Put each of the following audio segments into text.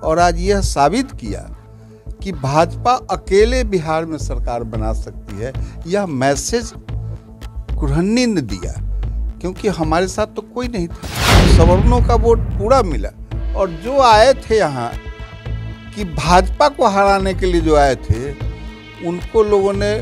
और आज यह साबित किया कि भाजपा अकेले बिहार में सरकार बना सकती है। यह मैसेज कुरहन्नी ने दिया, क्योंकि हमारे साथ तो कोई नहीं था। सवर्णों का वोट पूरा मिला, और जो आए थे यहाँ कि भाजपा को हराने के लिए जो आए थे, उनको लोगों ने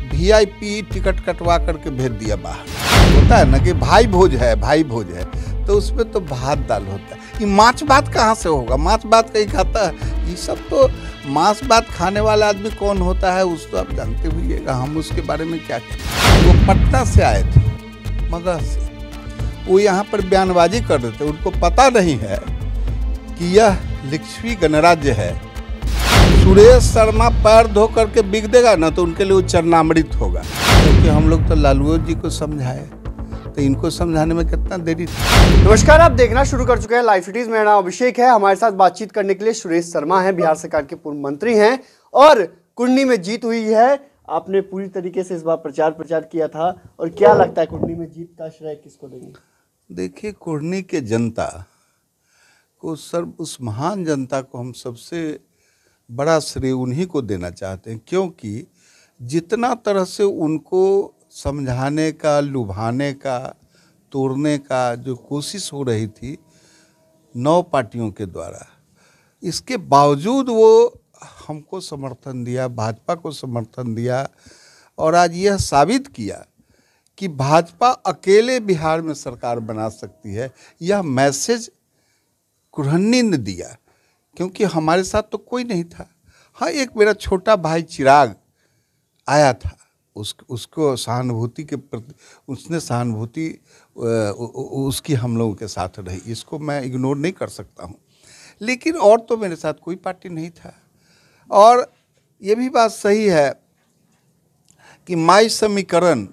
वीआईपी टिकट कटवा करके भेज दिया बाहर। होता है ना कि भाई भोज है, भाई भोज है, तो उसमें तो भात दाल होता है। ये मांस भात कहाँ से होगा? मांस भात कहीं खाता है? ये सब तो मांस भात खाने वाला आदमी कौन होता है उस तो आप जानते हुइएगा, हम उसके बारे में क्या कहें। वो पटना से आए थे, मगध से। वो यहाँ पर बयानबाजी कर रहे थे, उनको पता नहीं है कि यह लिच्छवी गणराज्य है। सुरेश शर्मा पैर धो करके बिक देगा ना, तो उनके लिए वो चरणामृत होगा। क्योंकि हम लोग तो लालू जी को समझाए, तो इनको समझाने में कितना देरी थी। नमस्कार, आप देखना शुरू कर चुके हैं लाइव सिटीज। मेरा नाम अभिषेक है। हमारे साथ बातचीत करने के लिए सुरेश शर्मा हैं, बिहार सरकार के पूर्व मंत्री हैं और कुंडली में जीत हुई है। आपने पूरी तरीके से इस बार प्रचार किया था, और क्या लगता है कुंडली में जीत का श्रेय किसको देंगे? देखिए, कुंडली के जनता को, उस महान जनता को हम सबसे बड़ा श्रेय उन्हीं को देना चाहते हैं, क्योंकि जितना तरह से उनको समझाने का, लुभाने का, तोड़ने का जो कोशिश हो रही थी 9 पार्टियों के द्वारा, इसके बावजूद वो हमको समर्थन दिया, भाजपा को समर्थन दिया, और आज यह साबित किया कि भाजपा अकेले बिहार में सरकार बना सकती है। यह मैसेज कुरहन्नी ने दिया, क्योंकि हमारे साथ तो कोई नहीं था। हाँ, एक मेरा छोटा भाई चिराग आया था, उसको सहानुभूति के प्रति, उसने सहानुभूति उसकी हम लोगों के साथ रही, इसको मैं इग्नोर नहीं कर सकता हूँ। लेकिन और तो मेरे साथ कोई पार्टी नहीं था। और ये भी बात सही है कि माई समीकरण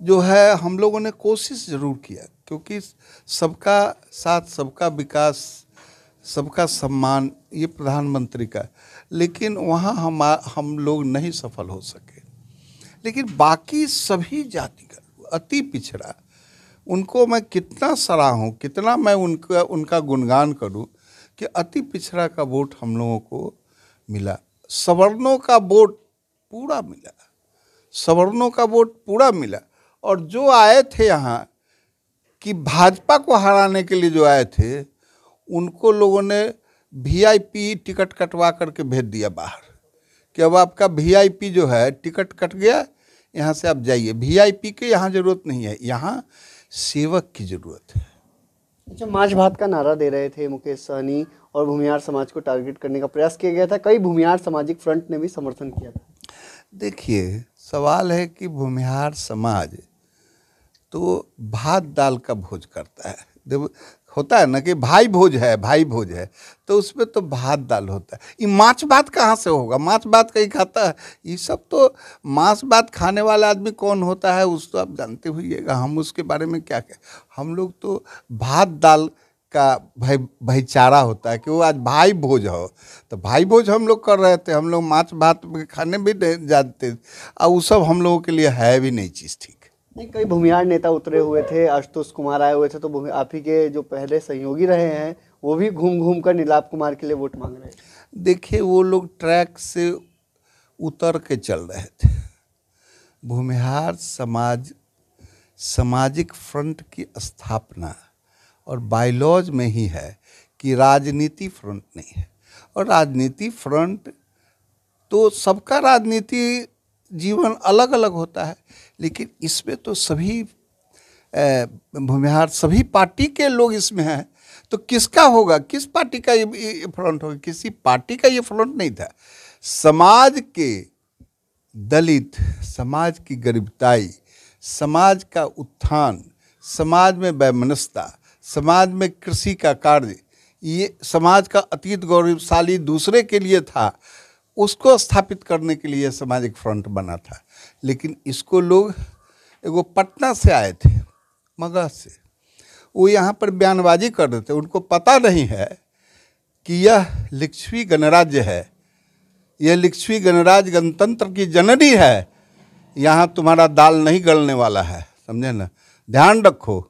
जो है, हम लोगों ने कोशिश ज़रूर किया, क्योंकि सबका साथ, सबका विकास, सबका सम्मान, ये प्रधानमंत्री का, लेकिन वहाँ हम लोग नहीं सफल हो सके। लेकिन बाकी सभी जातिगत, अति पिछड़ा, उनको मैं कितना सराहूँ, कितना मैं उनका गुणगान करूँ कि अति पिछड़ा का वोट हम लोगों को मिला। सवर्णों का वोट पूरा मिला, सवर्णों का वोट पूरा मिला। और जो आए थे यहाँ कि भाजपा को हराने के लिए जो आए थे, उनको लोगों ने वीआईपी टिकट कटवा करके भेज दिया बाहर, कि अब आपका वीआईपी जो है टिकट कट गया, यहाँ से आप जाइए। वीआईपी की यहाँ ज़रूरत नहीं है, यहाँ सेवक की ज़रूरत है। अच्छा, मांस भात का नारा दे रहे थे मुकेश सहनी, और भूमिहार समाज को टारगेट करने का प्रयास किया गया था। कई भूमिहार सामाजिक फ्रंट ने भी समर्थन किया था। देखिए, सवाल है कि भूमिहार समाज तो भात दाल का भोज करता है। जब होता है ना कि भाई भोज है, भाई भोज है, तो उसमें तो भात दाल होता है। ये मांस भात कहाँ से होगा? मांस भात कहीं खाता है? ये सब तो मांस भात खाने वाला आदमी कौन होता है उस तो आप जानते हुइएगा, हम उसके बारे में क्या कहें। हम लोग तो भात दाल का भाईचारा होता है कि वो आज भाई भोज हो, तो भाई भोज हम लोग कर रहे थे। हम लोग मांस भात खाने भी नहीं जानते, और वो सब हम लोगों के लिए है भी नहीं चीज़ ठीक। नहीं, कई भूमिहार नेता उतरे हुए थे, आशुतोष कुमार आए हुए थे, तो आप ही के जो पहले सहयोगी रहे हैं वो भी घूम कर नीलाप कुमार के लिए वोट मांग रहे हैं। देखिए, वो लोग ट्रैक से उतर के चल रहे थे। भूमिहार समाज, सामाजिक फ्रंट की स्थापना और बायलॉज में ही है कि राजनीति फ्रंट नहीं है। और राजनीति फ्रंट तो सबका राजनीति जीवन अलग अलग होता है, लेकिन इसमें तो सभी भूमिहार, सभी पार्टी के लोग इसमें हैं। तो किसका होगा, किस पार्टी का ये फ्रंट होगा? किसी पार्टी का ये फ्रंट नहीं था। समाज के दलित, समाज की गरीबताई, समाज का उत्थान, समाज में वैमनस्यता, समाज में कृषि का कार्य, ये समाज का अतीत गौरवशाली दूसरे के लिए था, उसको स्थापित करने के लिए सामाजिक फ्रंट बना था। लेकिन इसको लोग, एगो पटना से आए थे, मगध से, वो यहाँ पर बयानबाजी कर रहे थे, उनको पता नहीं है कि यह लिच्छवी गणराज्य है, यह लिच्छवी गणराज्य गणतंत्र की जननी है। यहाँ तुम्हारा दाल नहीं गलने वाला है, समझे ना। ध्यान रखो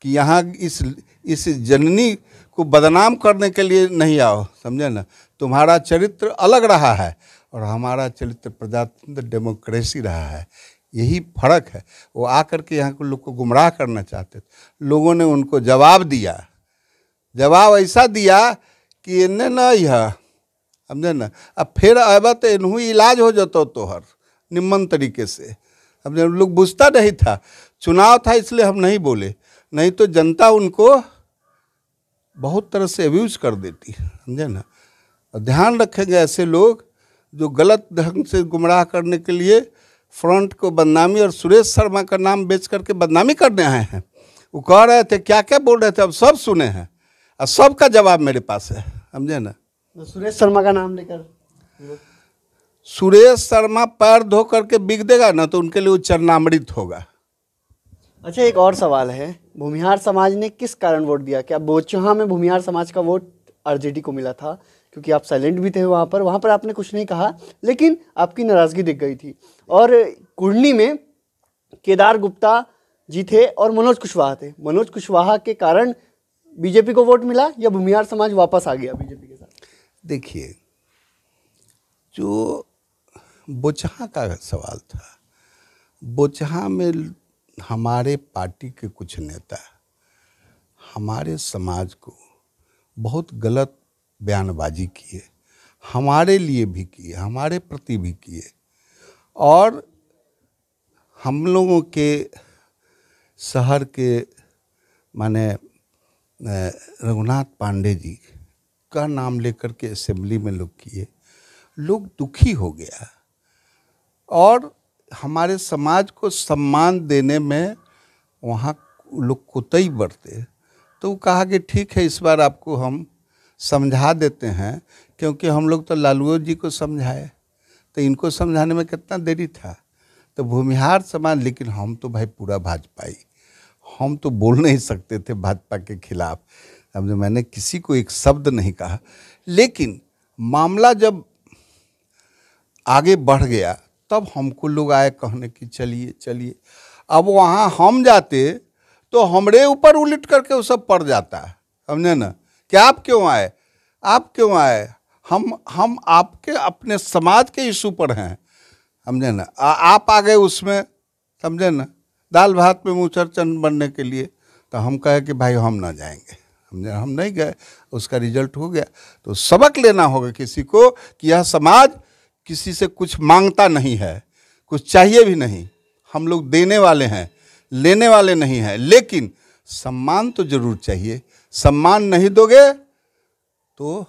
कि यहाँ इस जननी को बदनाम करने के लिए नहीं आओ, समझे ना। तुम्हारा चरित्र अलग रहा है और हमारा चरित्र प्रजातंत्र डेमोक्रेसी रहा है, यही फर्क है। वो आकर के यहाँ के लोग को गुमराह करना चाहते थे, लोगों ने उनको जवाब दिया, जवाब ऐसा दिया कि इन्हें ना यह समझे ना। अब फिर अब तो इन्हू इलाज हो जाता तोहर निम्न तरीके से। अब लोग बुझता नहीं था, चुनाव था इसलिए हम नहीं बोले, नहीं तो जनता उनको बहुत तरह से अब्यूज कर देती, समझे ना। और ध्यान रखेंगे ऐसे लोग जो गलत ढंग से गुमराह करने के लिए फ्रंट को बदनामी और सुरेश शर्मा का नाम बेच करके बदनामी करने आए हैं। वो कह रहे थे क्या क्या बोल रहे थे, अब सब सुने हैं और सबका जवाब मेरे पास है, समझे ना। सुरेश शर्मा का नाम लेकर सुरेश शर्मा पैर धो करके बिक देगा ना तो उनके लिए वो चरणामृत होगा। अच्छा, एक और सवाल है, भूमिहार समाज ने किस कारण वोट दिया? क्या बोचहा में भूमिहार समाज का वोट आरजेडी को मिला था? क्योंकि आप साइलेंट भी थे वहाँ पर आपने कुछ नहीं कहा, लेकिन आपकी नाराजगी दिख गई थी। और कुर्नी में केदार गुप्ता जी थे और मनोज कुशवाहा थे। मनोज कुशवाहा के कारण बीजेपी को वोट मिला या भूमिहार समाज वापस आ गया बीजेपी के साथ? देखिए, जो बोचहा का सवाल था, बोचहा में हमारे पार्टी के कुछ नेता हमारे समाज को बहुत गलत बयानबाजी किए, हमारे लिए भी किए, हमारे प्रति भी किए। और हम लोगों के शहर के माने रघुनाथ पांडे जी का नाम लेकर के असेंबली में लोग किए, लोग दुखी हो गया। और हमारे समाज को सम्मान देने में वहाँ लोग कोताही बरते, तो कहा कि ठीक है इस बार आपको हम समझा देते हैं, क्योंकि हम लोग तो लालू जी को समझाए, तो इनको समझाने में कितना देरी था। तो भूमिहार समाज, लेकिन हम तो भाई पूरा भाजपाई, हम तो बोल नहीं सकते थे भाजपा के खिलाफ, समझे। मैंने किसी को एक शब्द नहीं कहा, लेकिन मामला जब आगे बढ़ गया तब हमको लोग आए कहने की चलिए चलिए। अब वहाँ हम जाते तो हमरे ऊपर उलट करके वो सब पड़ जाता है, समझे ना। कि आप क्यों आए, आप क्यों आए, हम आपके अपने समाज के इशू पर हैं, समझे ना। आप आ गए उसमें, समझे ना, दाल भात में मुचरचन बनने के लिए। तो हम कहे कि भाई हम ना जाएंगे, समझे, हम नहीं गए, उसका रिजल्ट हो गया। तो सबक लेना होगा किसी को कि यह समाज किसी से कुछ मांगता नहीं है, कुछ चाहिए भी नहीं। हम लोग देने वाले हैं, लेने वाले नहीं हैं, लेकिन सम्मान तो जरूर चाहिए। सम्मान नहीं दोगे तो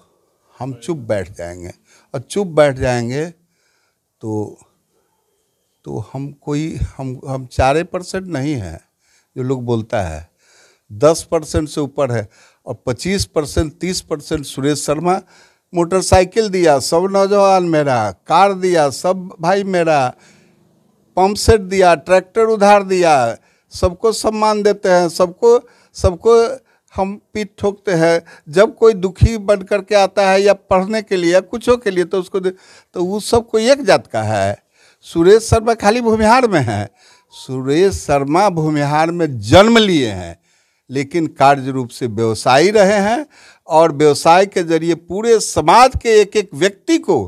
हम चुप बैठ जाएंगे, और चुप बैठ जाएंगे तो हम 4% नहीं है जो लोग बोलता है, 10% से ऊपर है। और 25%, 30% सुरेश शर्मा मोटरसाइकिल दिया, सब नौजवान मेरा, कार दिया सब भाई मेरा, पंप सेट दिया, ट्रैक्टर उधार दिया, सबको सम्मान देते हैं, सबको हम पीठ ठोकते हैं। जब कोई दुखी बन करके आता है या पढ़ने के लिए या कुछों के लिए तो उसको तो वो सब कोई एक जात का है। सुरेश शर्मा खाली भूमिहार में है, सुरेश शर्मा भूमिहार में जन्म लिए हैं, लेकिन कार्य रूप से व्यवसायी रहे हैं और व्यवसाय के जरिए पूरे समाज के एक एक व्यक्ति को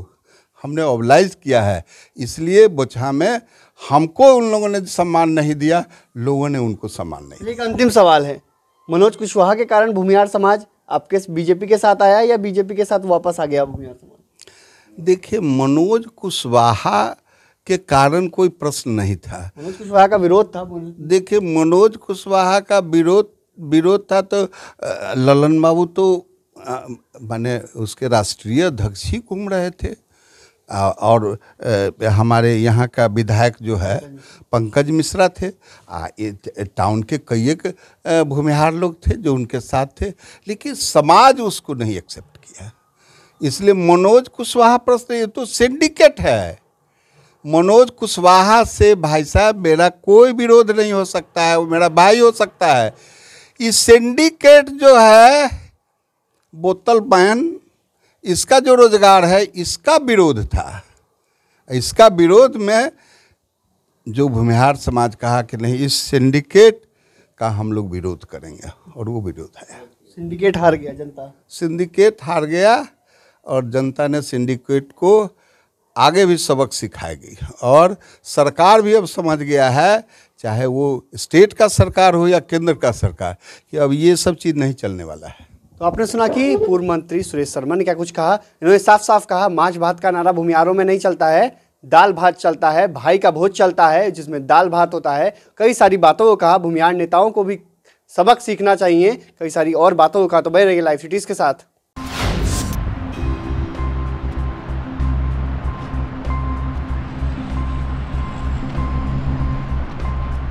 हमने मोबिलाइज किया है। इसलिए बोचहा में हमको उन लोगों ने सम्मान नहीं दिया, लोगों ने उनको सम्मान नहीं दिया। एक अंतिम सवाल है, मनोज कुशवाहा के कारण भूमिहार समाज आपके बीजेपी के साथ आया या बीजेपी के साथ वापस आ गया भूमिहार समाज? देखिए, मनोज कुशवाहा के कारण कोई प्रश्न नहीं था। मनोज कुशवाहा का विरोध था। देखिए, मनोज कुशवाहा का विरोध था तो ललन बाबू तो माने उसके राष्ट्रीय अध्यक्ष ही घूम रहे थे। और हमारे यहाँ का विधायक जो है पंकज मिश्रा थे। टाउन के कई एक भूमिहार लोग थे जो उनके साथ थे, लेकिन समाज उसको नहीं एक्सेप्ट किया। इसलिए मनोज कुशवाहा प्रश्न, ये तो सिंडिकेट है। मनोज कुशवाहा से भाई साहब मेरा कोई विरोध नहीं हो सकता है, वो मेरा भाई हो सकता है। ये सिंडिकेट जो है बोतल बैन, इसका जो रोजगार है, इसका विरोध था। इसका विरोध में जो भूमिहार समाज कहा कि नहीं, इस सिंडिकेट का हम लोग विरोध करेंगे, और वो विरोध है। सिंडिकेट हार गया, जनता सिंडिकेट हार गया और जनता ने सिंडिकेट को आगे भी सबक सिखाएगी, और सरकार भी अब समझ गया है, चाहे वो स्टेट का सरकार हो या केंद्र का सरकार, कि अब ये सब चीज़ नहीं चलने वाला है। तो आपने सुना कि पूर्व मंत्री सुरेश शर्मा ने क्या कुछ कहा। इन्होंने साफ साफ कहा, माछ भात का नारा भूमिहारों में नहीं चलता है, दाल भात चलता है, भाई का भोज चलता है जिसमें दाल भात होता है। कई सारी बातों को कहा, भूमिहार नेताओं को भी सबक सीखना चाहिए, कई सारी और बातों को कहा। तो बने रहिए लाइव सिटीज के साथ।